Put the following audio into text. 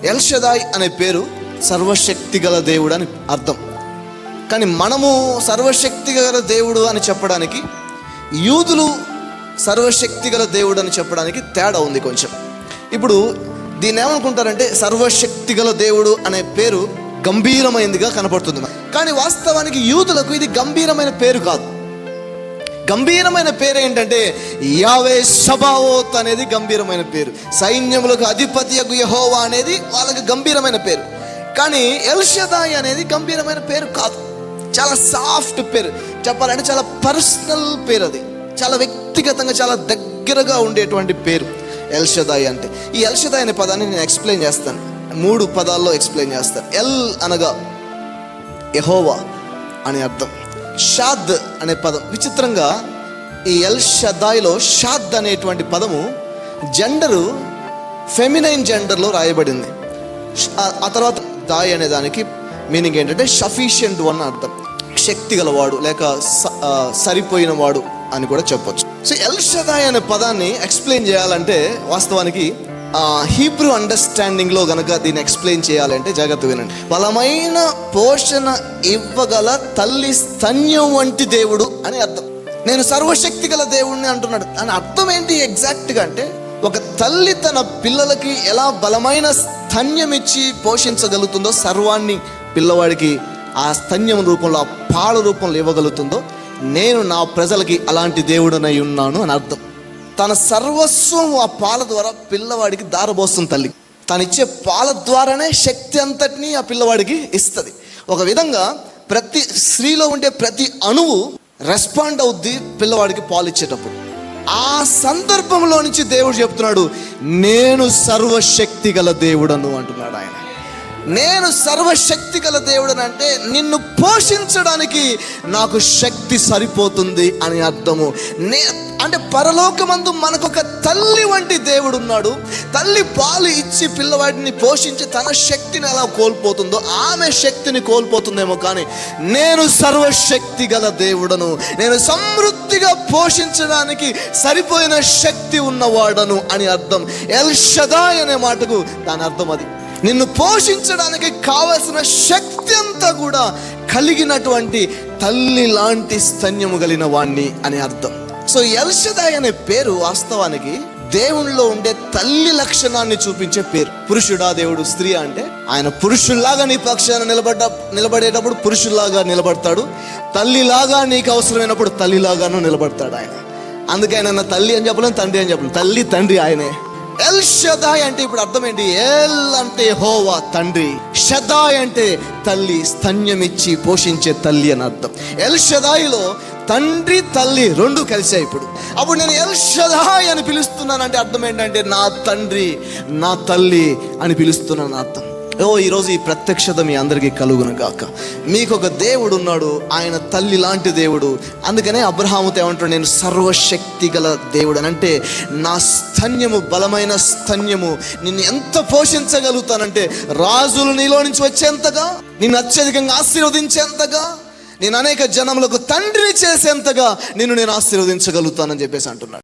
L షదాయ్ అనే పేరు సర్వశక్తి గల దేవుడు అని అర్థం. కానీ మనము సర్వశక్తి గల దేవుడు అని చెప్పడానికి, యూదులు సర్వశక్తి గల దేవుడు అని చెప్పడానికి తేడా ఉంది కొంచెం. ఇప్పుడు దీన్ని ఏమనుకుంటారంటే సర్వశక్తి గల దేవుడు అనే పేరు గంభీరమైనదిగా కనపడుతుంది, కానీ వాస్తవానికి యూదులకు ఇది గంభీరమైన పేరు కాదు. గంభీరమైన పేరు ఏంటంటే యావే సబావోత్ అనేది గంభీరమైన పేరు. సైన్యములకు అధిపతియగు యెహోవా అనేది వాళ్ళకి గంభీరమైన పేరు. కానీ ఎల్ షదాయ్ అనేది గంభీరమైన పేరు కాదు, చాలా సాఫ్ట్ పేరు. చెప్పాలంటే చాలా పర్సనల్ పేరు, అది చాలా వ్యక్తిగతంగా చాలా దగ్గరగా ఉండేటువంటి పేరు ఎల్ షదాయ్ అంటే. ఈ ఎల్ షదాయ్ అనే పదాన్ని నేను ఎక్స్ప్లెయిన్ చేస్తాను, 3 పదాల్లో ఎక్స్ప్లెయిన్ చేస్తాను. ఎల్ అనగా యెహోవా అని అర్థం. షాద్ అనే పదం, విచిత్రంగా ఈ ఎల్ షదాయ్లో షాద్ అనేటువంటి పదము జెండరు ఫెమినైన్ జెండర్లో రాయబడింది. ఆ తర్వాత దాయ్ అనే దానికి మీనింగ్ ఏంటంటే సఫిషియంట్ వన్ అర్థం, శక్తి గలవాడు లేక సరిపోయిన వాడు అని కూడా చెప్పొచ్చు. సో ఎల్ షదాయ్ అనే పదాన్ని ఎక్స్ప్లెయిన్ చేయాలంటే వాస్తవానికి హీబ్రూ అండర్స్టాండింగ్లో గనక దీన్ని ఎక్స్ప్లెయిన్ చేయాలంటే జాగ్రత్త వినండి. బలమైన పోషణ ఇవ్వగల తల్లి స్తన్యం వంటి దేవుడు అని అర్థం. నేను సర్వశక్తి గల దేవుడిని అంటున్నాడు అని అర్థం ఏంటి ఎగ్జాక్ట్గా అంటే, ఒక తల్లి తన పిల్లలకి ఎలా బలమైన స్తన్యం ఇచ్చి పోషించగలుగుతుందో, సర్వాన్ని పిల్లవాడికి ఆ స్తన్యం రూపంలో, ఆ పాల రూపంలో ఇవ్వగలుగుతుందో, నేను నా ప్రజలకి అలాంటి దేవుడనై ఉన్నాను అని అర్థం. తన సర్వస్వం ఆ పాల ద్వారా పిల్లవాడికి దారబోస్తుంది తల్లి. తను ఇచ్చే పాల ద్వారానే శక్తి అంతటినీ ఆ పిల్లవాడికి ఇస్తుంది. ఒక విధంగా ప్రతి స్త్రీలో ఉండే ప్రతి అణువు రెస్పాండ్ అవుద్ది పిల్లవాడికి పాలు ఇచ్చేటప్పుడు. ఆ సందర్భంలో నుంచి దేవుడు చెప్తున్నాడు, నేను సర్వశక్తి గల దేవుడను అంటున్నాడు ఆయన. నేను సర్వశక్తి గల దేవుడని అంటే నిన్ను పోషించడానికి నాకు శక్తి సరిపోతుంది అని అర్థము. అంటే పరలోకమందు మనకొక తల్లి వంటి దేవుడు ఉన్నాడు. తల్లి పాలు ఇచ్చి పిల్లవాడిని పోషించి తన శక్తిని ఎలా కోల్పోతుందో ఆమె శక్తిని కోల్పోతుందేమో, కానీ నేను సర్వశక్తి గల దేవుడను, నేను సమృద్ధిగా పోషించడానికి సరిపోయిన శక్తి ఉన్నవాడను అని అర్థం. ఎల్ షదాయ్ అనే మాటకు దాని అర్థం అది. నిన్ను పోషించడానికి కావలసిన శక్తి అంతా కూడా కలిగినటువంటి తల్లి లాంటి స్తన్యము కలిగిన వాణ్ణి అని అర్థం. సో ఎల్ షదాయ్ అనే పేరు వాస్తవానికి దేవునిలో ఉండే తల్లి లక్షణాన్ని చూపించే పేరు. పురుషుడా దేవుడు, స్త్రీ అంటే ఆయన పురుషుల్లాగా నీ పక్షాన నిలబడేటప్పుడు పురుషుల్లాగా నిలబడతాడు, తల్లిలాగా నీకు అవసరమైనప్పుడు తల్లిలాగాను నిలబడతాడు ఆయన. అందుకే ఆయన తల్లి అని చెప్పలేం, తండ్రి అని చెప్పలేం, తల్లి తండ్రి ఆయనే. ఎల్ షదాయ్ అంటే ఇప్పుడు అర్థం ఏంటి? ఎల్ అంటే యెహోవా తండ్రి, షదాయ్ అంటే తల్లి, స్తన్యమిచ్చి పోషించే తల్లి అని అర్థం. ఎల్ షదాయ్లో తండ్రి తల్లి రెండు కలిసాయి. అప్పుడు నేను ఎల్ షదాయ్ అని పిలుస్తున్నానంటే అర్థం ఏంటంటే నా తండ్రి నా తల్లి అని పిలుస్తున్నాను అర్థం. ఈరోజు ఈ ప్రత్యక్షత మీ అందరికీ కలుగును గాక. మీకు ఒక దేవుడు ఉన్నాడు, ఆయన తల్లి లాంటి దేవుడు. అందుకనే అబ్రహాముతో ఏమంటాడు, నేను సర్వశక్తి గల దేవుడు అని అంటే నా స్తన్యము, బలమైన స్తన్యము, నిన్ను ఎంత పోషించగలుగుతానంటే రాజులు నీలో నుంచి వచ్చేంతగా, నిన్ను అత్యధికంగా ఆశీర్వదించేంతగా, నేను అనేక జనములకు తండ్రిని చేసేంతగా నిన్ను నేను ఆశీర్వదించగలుగుతానని చెప్పేసి అంటున్నాడు.